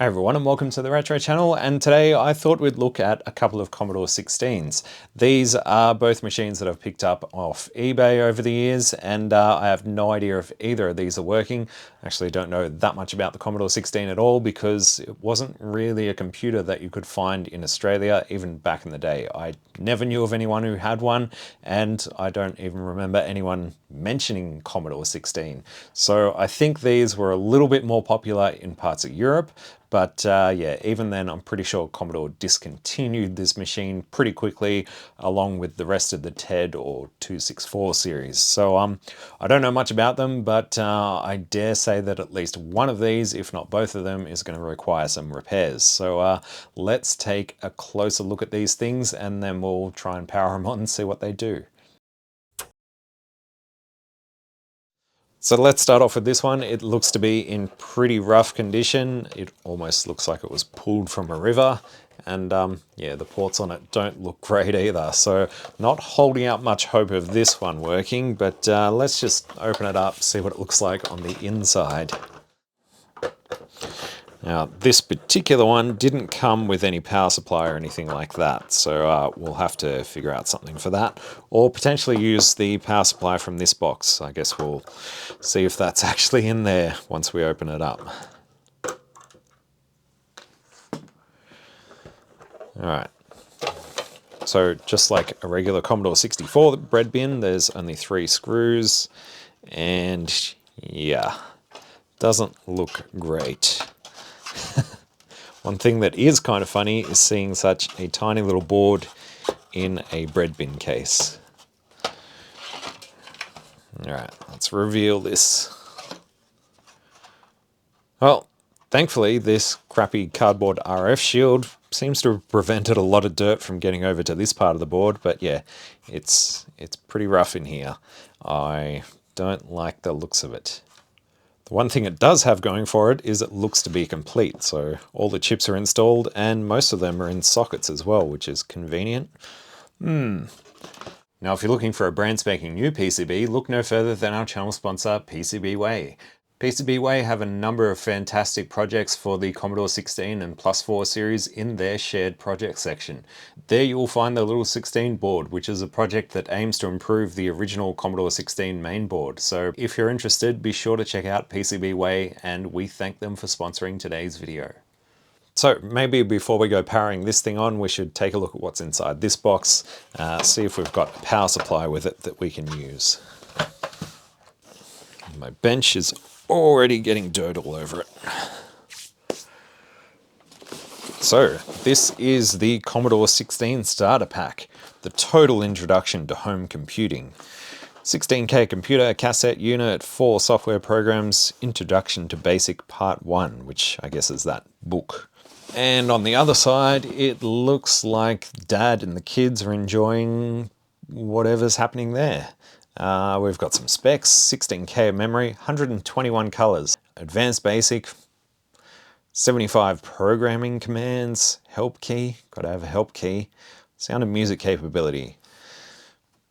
Hey everyone, and welcome to the Retro Channel, and today I thought we'd look at a couple of Commodore 16s. These are both machines that I've picked up off eBay over the years, and I have no idea if either of these are working. I actually don't know that much about the Commodore 16 at all because it wasn't really a computer that you could find in Australia even back in the day. I never knew of anyone who had one, and I don't even remember anyone mentioning Commodore 16. So I think these were a little bit more popular in parts of Europe. But yeah, even then, I'm pretty sure Commodore discontinued this machine pretty quickly, along with the rest of the TED or 264 series. So I don't know much about them, but I dare say that at least one of these, if not both of them, is going to require some repairs. So let's take a closer look at these things, and then we'll try and power them on and see what they do. So let's start off with this one. It looks to be in pretty rough condition. It almost looks like it was pulled from a river. And yeah, the ports on it don't look great either. So not holding out much hope of this one working, but let's just open it up, see what it looks like on the inside. Now, this particular one didn't come with any power supply or anything like that, so we'll have to figure out something for that, or potentially use the power supply from this box. I guess we'll see if that's actually in there once we open it up. Alright, so just like a regular Commodore 64 bread bin, there's only 3 screws, and yeah, doesn't look great. One thing that is kind of funny is seeing such a tiny little board in a bread bin case. Alright, let's reveal this. Well, thankfully this crappy cardboard RF shield seems to have prevented a lot of dirt from getting over to this part of the board, but yeah, it's pretty rough in here. I don't like the looks of it. One thing it does have going for it is it looks to be complete, so all the chips are installed and most of them are in sockets as well, which is convenient. Now if you're looking for a brand spanking new PCB, look no further than our channel sponsor PCBWay. PCBWay have a number of fantastic projects for the Commodore 16 and Plus 4 series in their shared project section. There you will find the little 16 board, which is a project that aims to improve the original Commodore 16 mainboard. So if you're interested, be sure to check out PCBWay, and we thank them for sponsoring today's video. So maybe before we go powering this thing on, we should take a look at what's inside this box, see if we've got a power supply with it that we can use. My bench is already getting dirt all over it. So this is the Commodore 16 starter pack, the total introduction to home computing. 16K computer, cassette unit, 4 software programs, introduction to basic part 1, which I guess is that book. And on the other side, it looks like Dad and the kids are enjoying whatever's happening there. We've got some specs, 16K of memory, 121 colors, advanced basic, 75 programming commands, help key, gotta have a help key, sound and music capability,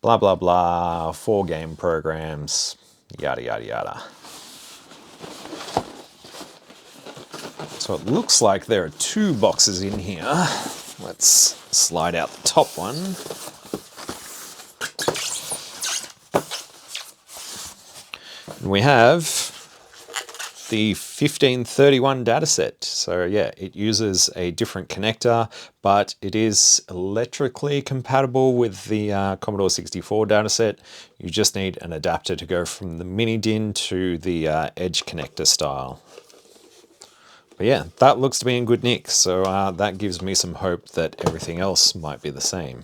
blah blah blah, 4 game programs, yada yada yada. So it looks like there are 2 boxes in here. Let's slide out the top one. We have the 1531 dataset. So yeah, it uses a different connector, but it is electrically compatible with the Commodore 64 dataset. You just need an adapter to go from the mini DIN to the edge connector style. But yeah, that looks to be in good nick, so that gives me some hope that everything else might be the same.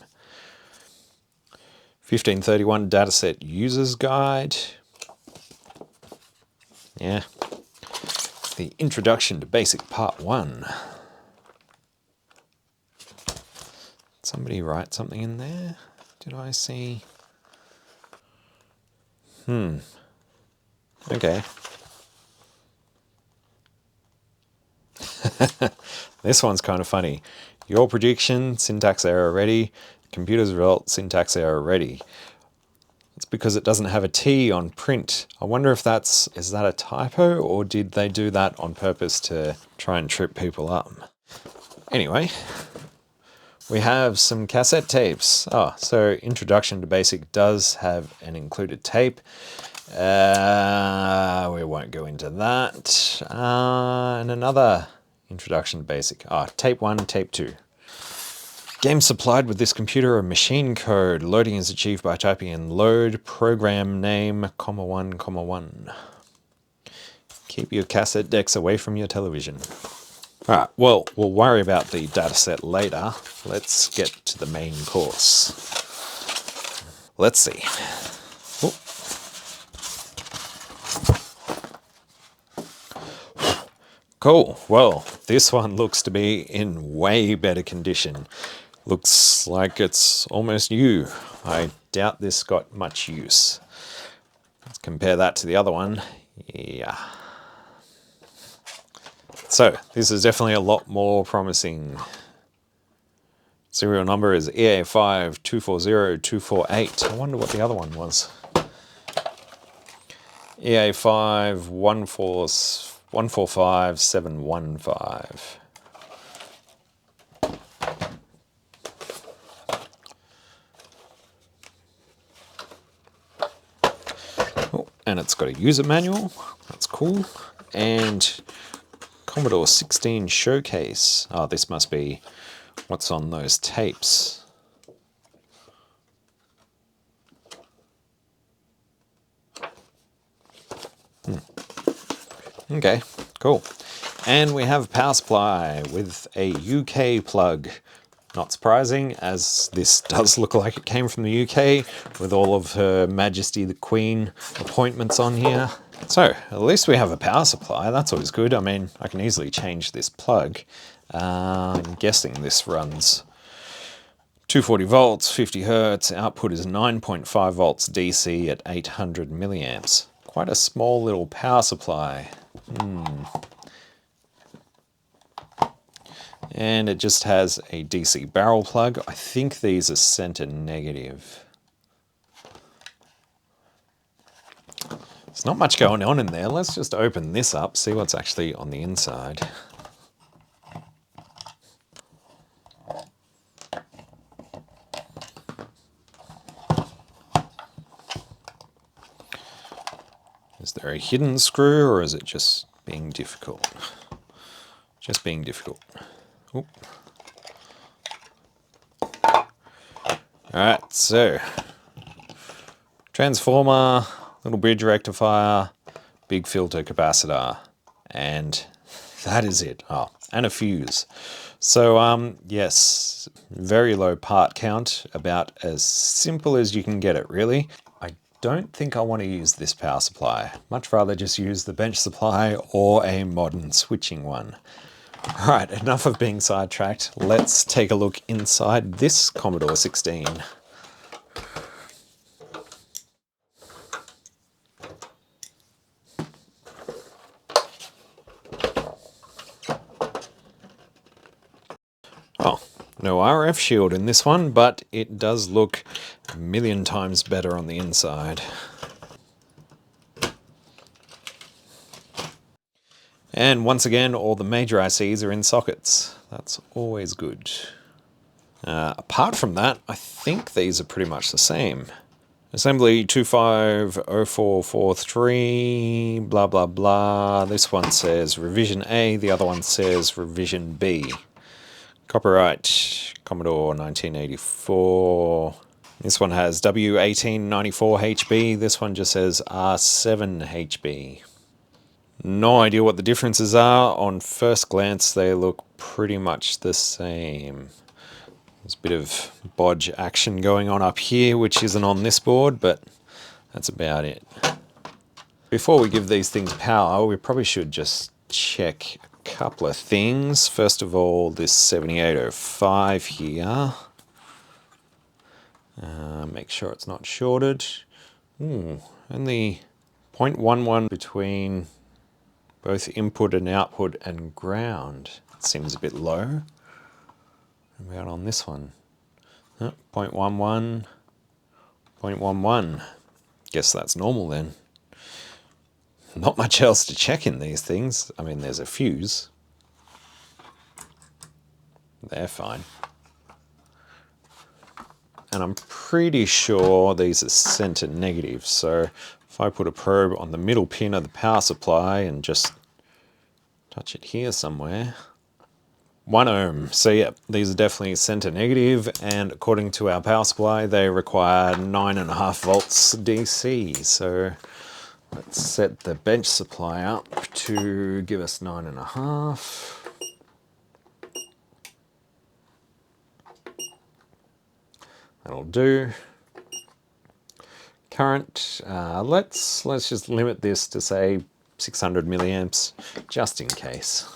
1531 dataset user's guide. Yeah, the introduction to basic part 1. Did somebody write something in there? Did I see? Okay. This one's kind of funny. Your prediction, syntax error ready. Computer's result, syntax error ready. It's because it doesn't have a T on print. I wonder if is that a typo, or did they do that on purpose to try and trip people up? Anyway, we have some cassette tapes. So Introduction to Basic does have an included tape. We won't go into that. And another Introduction to Basic. Tape 1, Tape 2. Games supplied with this computer are machine code. Loading is achieved by typing in load program name, (1,1). Keep your cassette decks away from your television. Alright, well, we'll worry about the dataset later. Let's get to the main course. Let's see. Cool. Well, this one looks to be in way better condition. Looks like it's almost new. I doubt this got much use. Let's compare that to the other one. Yeah. So, this is definitely a lot more promising. Serial number is EA5240248. I wonder what the other one was. EA5145715. And it's got a user manual. That's cool. And Commodore 16 showcase. This must be what's on those tapes. Okay, cool. And we have a power supply with a UK plug. Not surprising, as this does look like it came from the UK, with all of Her Majesty the Queen appointments on here. So, at least we have a power supply, that's always good. I mean, I can easily change this plug. I'm guessing this runs 240 volts, 50 hertz, output is 9.5 volts DC at 800 milliamps. Quite a small little power supply. And it just has a DC barrel plug. I think these are center negative. There's not much going on in there. Let's just open this up, see what's actually on the inside. Is there a hidden screw, or is it just being difficult? Just being difficult. Oop. Alright, so transformer, little bridge rectifier, big filter capacitor, and that is it. And a fuse. So yes, very low part count, about as simple as you can get it, really. I don't think I want to use this power supply. Much rather just use the bench supply or a modern switching one. Alright, enough of being sidetracked. Let's take a look inside this Commodore 16. No RF shield in this one, but it does look a million times better on the inside. And once again, all the major ICs are in sockets. That's always good. Apart from that, I think these are pretty much the same. Assembly 250443, blah blah blah. This one says revision A, the other one says revision B. Copyright Commodore 1984. This one has W1894HB, this one just says R7HB. No idea what the differences are. On first glance, they look pretty much the same. There's a bit of bodge action going on up here, which isn't on this board, but that's about it. Before we give these things power, we probably should just check a couple of things. First of all, this 7805 here. Make sure it's not shorted. And the 0.11 between both input and output and ground. It seems a bit low. What about on this one? 0.11, 0.11. Guess that's normal then. Not much else to check in these things. I mean, there's a fuse. They're fine. And I'm pretty sure these are center negative. So if I put a probe on the middle pin of the power supply and just touch it here somewhere, 1 ohm. So yeah, these are definitely center negative, and according to our power supply, they require 9.5 volts DC. So let's set the bench supply up to give us 9.5. That'll do. Current, let's just limit this to say 600 milliamps, just in case.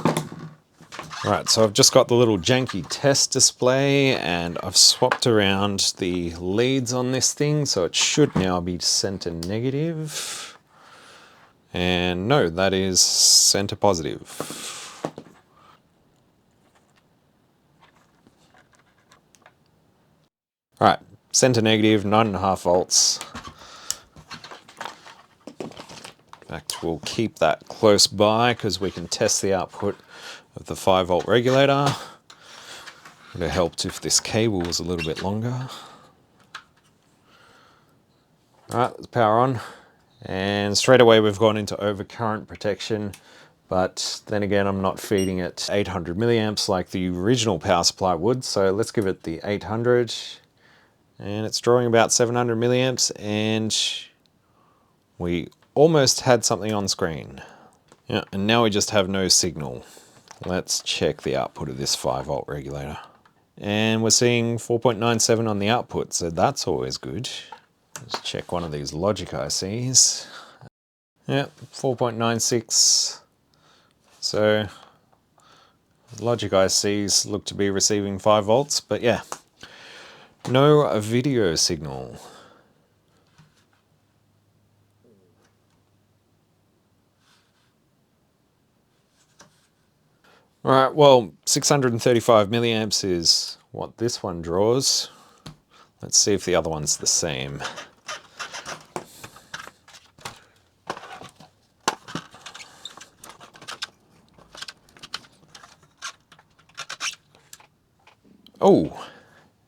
Right, so I've just got the little janky test display, and I've swapped around the leads on this thing, so it should now be center negative. And no, that is center positive. All right, center negative, 9.5 volts. In fact, we'll keep that close by because we can test the output of the 5-volt regulator. It would have helped if this cable was a little bit longer. All right, let's power on. And straight away we've gone into overcurrent protection, but then again I'm not feeding it 800 milliamps like the original power supply would, so let's give it the 800, and it's drawing about 700 milliamps, and we almost had something on screen. Yeah, and now we just have no signal. Let's check the output of this 5-volt regulator. And we're seeing 4.97 on the output, so that's always good. Let's check one of these logic ICs. Yeah, 4.96. So logic ICs look to be receiving 5 volts, but yeah, no video signal. All right, well, 635 milliamps is what this one draws. Let's see if the other one's the same. Oh,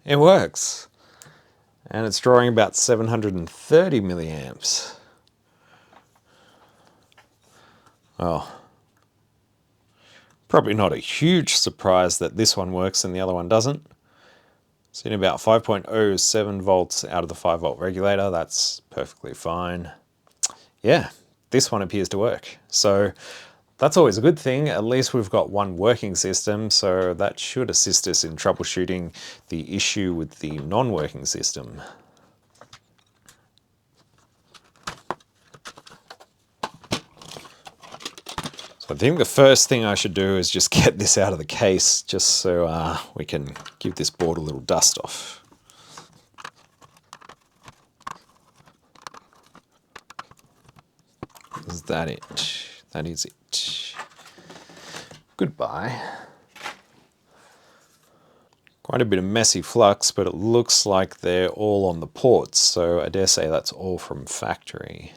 it works. And it's drawing about 730 milliamps. Oh, probably not a huge surprise that this one works and the other one doesn't. It's in about 5.07 volts out of the 5-volt regulator. That's perfectly fine. Yeah, this one appears to work. So that's always a good thing. At least we've got one working system, so that should assist us in troubleshooting the issue with the non-working system. So I think the first thing I should do is just get this out of the case, just so we can give this board a little dust off. Is that it? That is it. Goodbye. Quite a bit of messy flux, but it looks like they're all on the ports, so I dare say that's all from factory.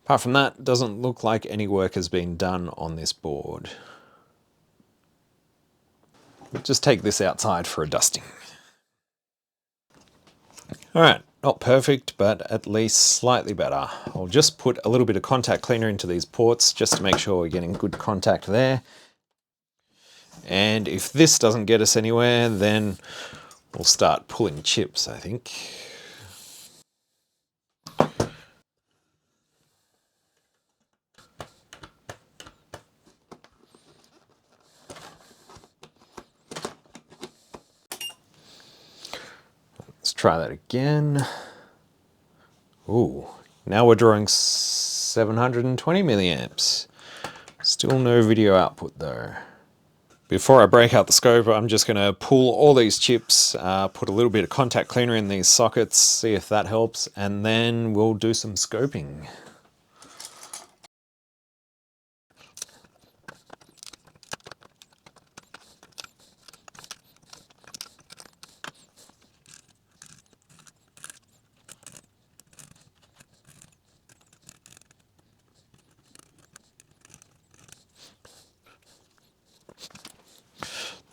Apart from that, it doesn't look like any work has been done on this board. We'll just take this outside for a dusting. Alright, not perfect, but at least slightly better. I'll just put a little bit of contact cleaner into these ports just to make sure we're getting good contact there. And if this doesn't get us anywhere, then we'll start pulling chips, I think. Let's try that again. Ooh, now we're drawing 720 milliamps. Still no video output though. Before I break out the scope, I'm just going to pull all these chips, put a little bit of contact cleaner in these sockets, see if that helps, and then we'll do some scoping.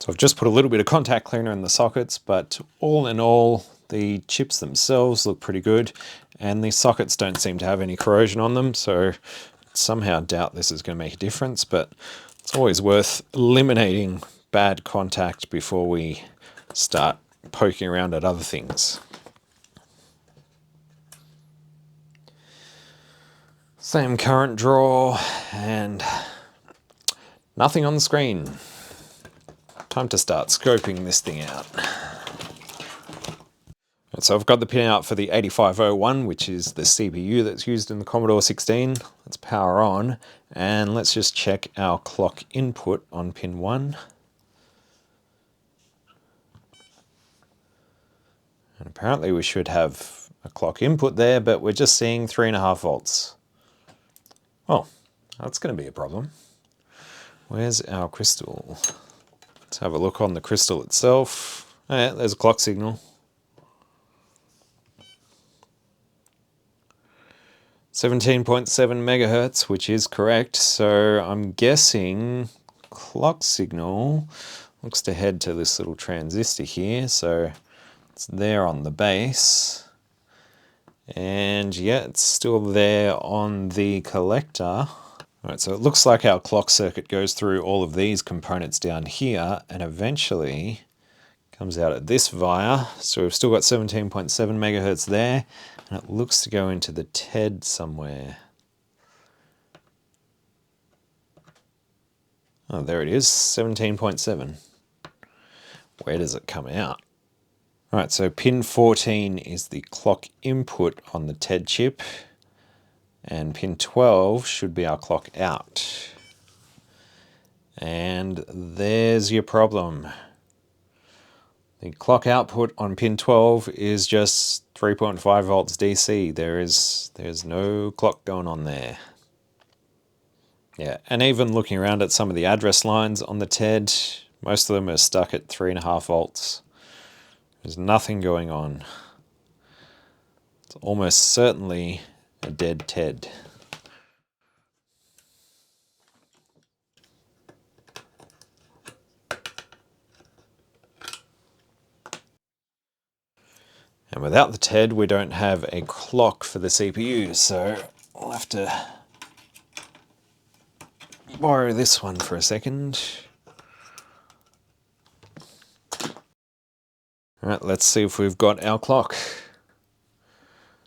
So I've just put a little bit of contact cleaner in the sockets, but all in all, the chips themselves look pretty good, and the sockets don't seem to have any corrosion on them, so somehow doubt this is going to make a difference, but it's always worth eliminating bad contact before we start poking around at other things. Same current draw, and nothing on the screen. Time to start scoping this thing out. So I've got the pin out for the 8501, which is the CPU that's used in the Commodore 16. Let's power on, and let's just check our clock input on pin 1. And apparently we should have a clock input there, but we're just seeing 3.5 volts. Oh, that's going to be a problem. Where's our crystal? Let's have a look on the crystal itself. Oh yeah, there's a clock signal. 17.7 megahertz, which is correct. So I'm guessing clock signal looks to head to this little transistor here. So it's there on the base. And yeah, it's still there on the collector. All right, so it looks like our clock circuit goes through all of these components down here and eventually comes out at this via. So we've still got 17.7 megahertz there, and it looks to go into the TED somewhere. Oh, there it is, 17.7. Where does it come out? All right, so pin 14 is the clock input on the TED chip, and pin 12 should be our clock out. And there's your problem. The clock output on pin 12 is just 3.5 volts DC. There's no clock going on there. Yeah, and even looking around at some of the address lines on the TED, most of them are stuck at 3.5 volts. There's nothing going on. It's almost certainly a dead TED. And without the TED, we don't have a clock for the CPU, so I'll have to borrow this one for a second. All right, let's see if we've got our clock.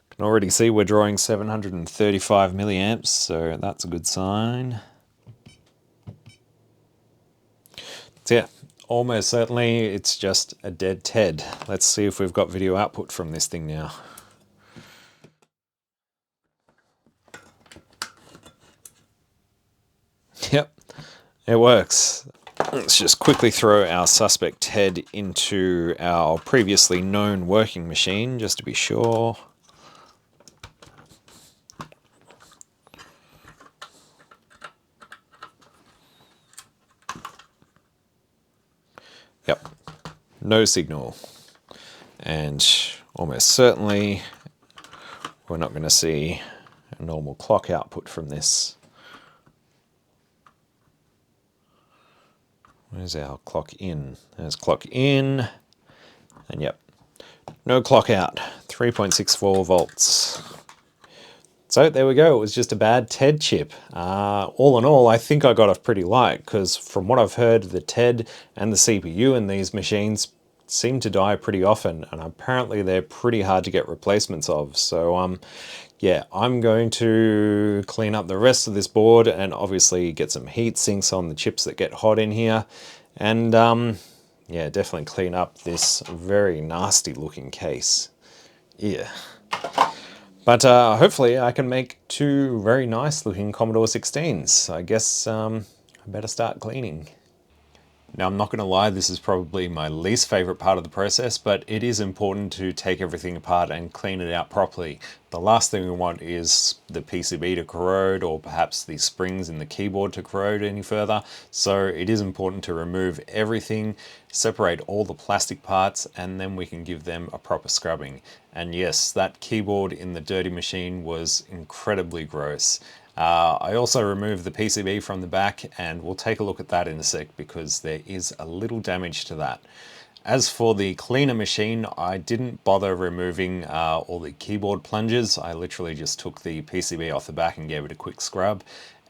Can already see we're drawing 735 milliamps, so that's a good sign. So yeah, almost certainly it's just a dead TED. Let's see if we've got video output from this thing now. Yep, it works. Let's just quickly throw our suspect TED into our previously known working machine, just to be sure. Yep, no signal. And almost certainly we're not going to see a normal clock output from this. Where's our clock in? There's clock in, and yep, no clock out, 3.64 volts. So there we go, it was just a bad TED chip. All in all, I think I got off pretty light, because from what I've heard, the TED and the CPU in these machines seem to die pretty often, and apparently they're pretty hard to get replacements of. So yeah, I'm going to clean up the rest of this board and obviously get some heat sinks on the chips that get hot in here, and yeah, definitely clean up this very nasty looking case. Yeah. But hopefully I can make 2 very nice looking Commodore 16s. I guess I better start cleaning. Now, I'm not going to lie, this is probably my least favorite part of the process, but it is important to take everything apart and clean it out properly. The last thing we want is the PCB to corrode, or perhaps the springs in the keyboard to corrode any further. So it is important to remove everything, separate all the plastic parts, and then we can give them a proper scrubbing. And yes, that keyboard in the dirty machine was incredibly gross. I also removed the PCB from the back, and we'll take a look at that in a sec because there is a little damage to that. As for the cleaner machine, I didn't bother removing all the keyboard plungers. I literally just took the PCB off the back and gave it a quick scrub.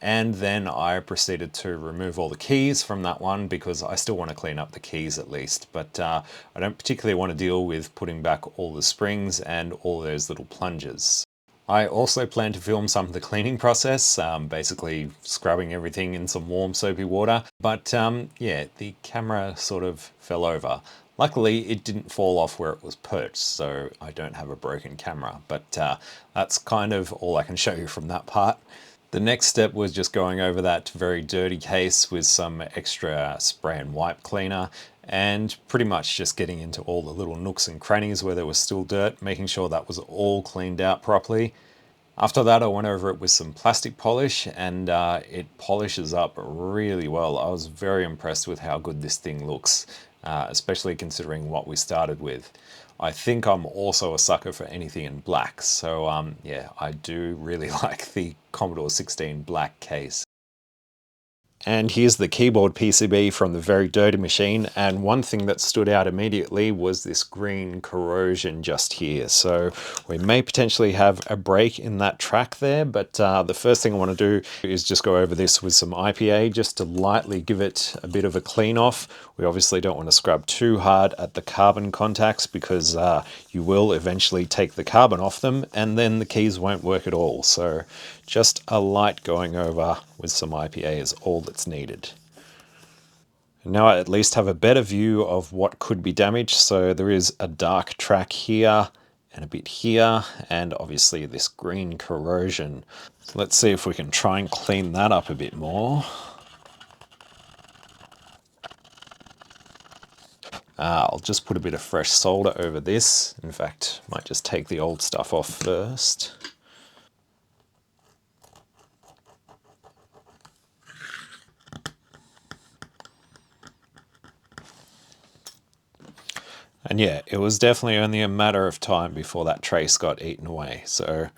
And then I proceeded to remove all the keys from that one because I still want to clean up the keys at least. But I don't particularly want to deal with putting back all the springs and all those little plungers. I also plan to film some of the cleaning process, basically scrubbing everything in some warm soapy water. But yeah, the camera sort of fell over. Luckily, it didn't fall off where it was perched, so I don't have a broken camera. But that's kind of all I can show you from that part. The next step was just going over that very dirty case with some extra spray and wipe cleaner and pretty much just getting into all the little nooks and crannies where there was still dirt, making sure that was all cleaned out properly. After that, I went over it with some plastic polish and it polishes up really well. I was very impressed with how good this thing looks, especially considering what we started with. I think I'm also a sucker for anything in black, so yeah, I do really like the Commodore 16 black case. And here's the keyboard PCB from the very dirty machine, and one thing that stood out immediately was this green corrosion just here. So we may potentially have a break in that track there, but the first thing I want to do is just go over this with some IPA just to lightly give it a bit of a clean off. We obviously don't want to scrub too hard at the carbon contacts because you will eventually take the carbon off them and then the keys won't work at all. So just a light going over with some IPA is all that's needed. And now I at least have a better view of what could be damaged. So there is a dark track here and a bit here, and obviously this green corrosion. So let's see if we can try and clean that up a bit more. I'll just put a bit of fresh solder over this. In fact, might just take the old stuff off first. And yeah, it was definitely only a matter of time before that trace got eaten away. So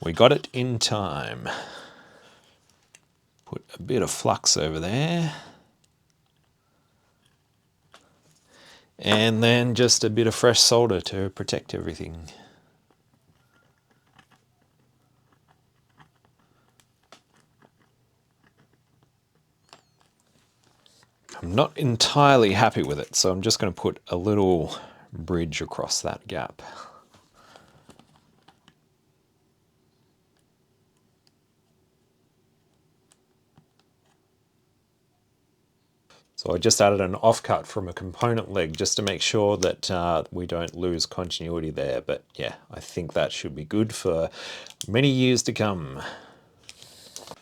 we got it in time. Put a bit of flux over there. And then just a bit of fresh solder to protect everything. I'm not entirely happy with it, so I'm just going to put a little bridge across that gap. So I just added an offcut from a component leg just to make sure that we don't lose continuity there. But yeah, I think that should be good for many years to come.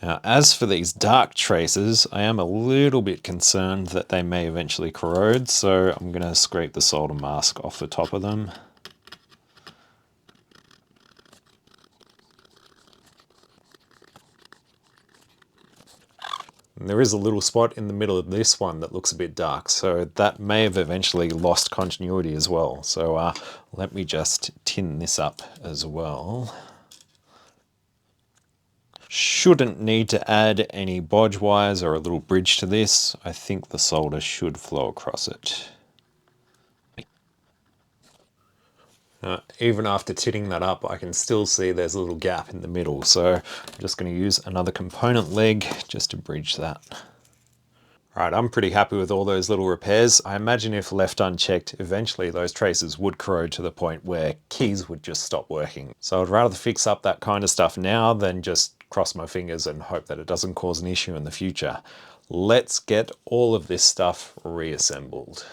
Now, as for these dark traces, I am a little bit concerned that they may eventually corrode, so I'm going to scrape the solder mask off the top of them. And there is a little spot in the middle of this one that looks a bit dark, so that may have eventually lost continuity as well. So let me just tin this up as well. Shouldn't need to add any bodge wires or a little bridge to this. I think the solder should flow across it. Even after tinning that up, I can still see there's a little gap in the middle, so I'm just going to use another component leg just to bridge that. Right, I'm pretty happy with all those little repairs. I imagine if left unchecked, eventually those traces would corrode to the point where keys would just stop working. So I'd rather fix up that kind of stuff now than just cross my fingers and hope that it doesn't cause an issue in the future. Let's get all of this stuff reassembled.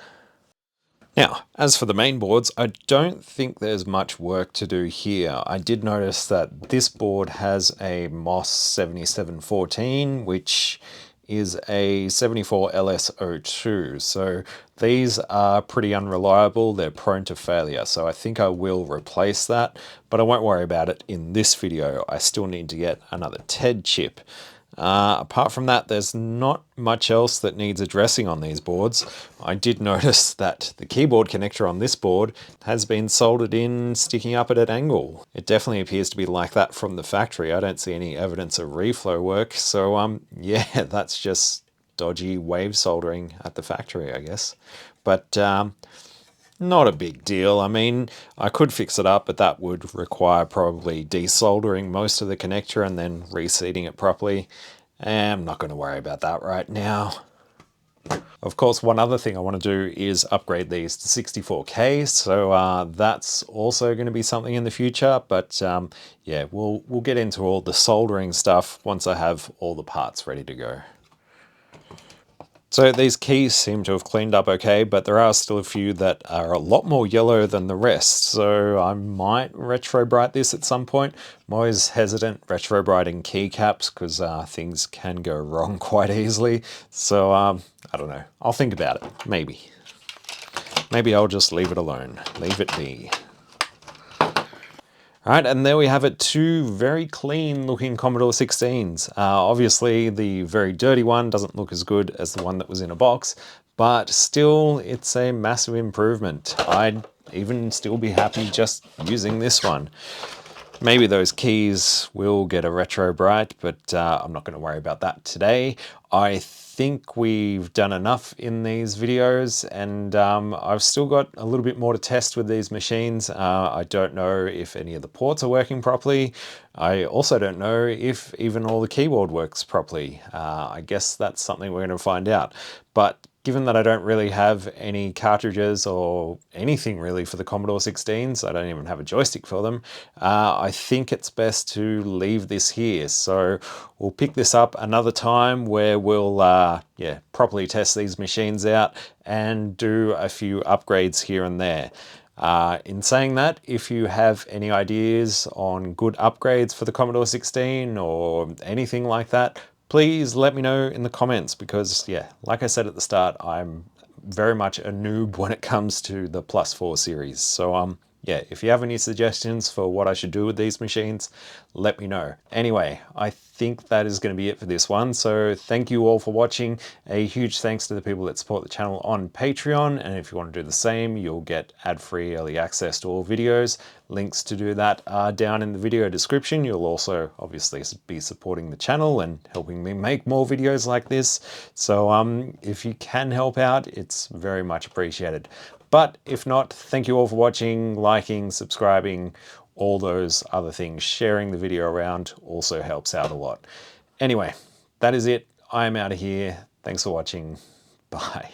Now, as for the main boards, I don't think there's much work to do here. I did notice that this board has a MOS 7714, which is a 74 LS02. So these are pretty unreliable. They're prone to failure. So I think I will replace that, but I won't worry about it in this video. I still need to get another TED chip. Apart from that, there's not much else that needs addressing on these boards. I did notice that the keyboard connector on this board has been soldered in, sticking up at an angle. It definitely appears to be like that from the factory. I don't see any evidence of reflow work, so yeah, that's just dodgy wave soldering at the factory, I guess. But not a big deal. I mean, I could fix it up, but that would require probably desoldering most of the connector and then reseating it properly. And I'm not going to worry about that right now. Of course, one other thing I want to do is upgrade these to 64K, so that's also going to be something in the future. But yeah, we'll get into all the soldering stuff once I have all the parts ready to go. So these keys seem to have cleaned up okay, but there are still a few that are a lot more yellow than the rest. So I might retro bright this at some point. I'm always hesitant retro brighting keycaps because things can go wrong quite easily. So I don't know. I'll think about it. Maybe. Maybe I'll just leave it alone. Leave it be. All right, and there we have it, two very clean looking Commodore 16s. Obviously the very dirty one doesn't look as good as the one that was in a box, but still it's a massive improvement. I'd even still be happy just using this one. Maybe those keys will get a retro bright, but I'm not going to worry about that today. I think we've done enough in these videos, and I've still got a little bit more to test with these machines. I don't know if any of the ports are working properly. I also don't know if even all the keyboard works properly. I guess that's something we're going to find out. But given that I don't really have any cartridges or anything really for the Commodore 16s, I don't even have a joystick for them, I think it's best to leave this here. So we'll pick this up another time where we'll yeah, properly test these machines out and do a few upgrades here and there. In saying that, if you have any ideas on good upgrades for the Commodore 16 or anything like that, please let me know in the comments because, yeah, like I said at the start, I'm very much a noob when it comes to the Plus 4 series. So, yeah, if you have any suggestions for what I should do with these machines, let me know. Anyway, I think that is going to be it for this one. So thank you all for watching. A huge thanks to the people that support the channel on Patreon. And if you want to do the same, you'll get ad-free early access to all videos. Links to do that are down in the video description. You'll also obviously be supporting the channel and helping me make more videos like this. So if you can help out, it's very much appreciated. But if not, thank you all for watching, liking, subscribing, all those other things. Sharing the video around also helps out a lot. Anyway, that is it. I am out of here. Thanks for watching. Bye.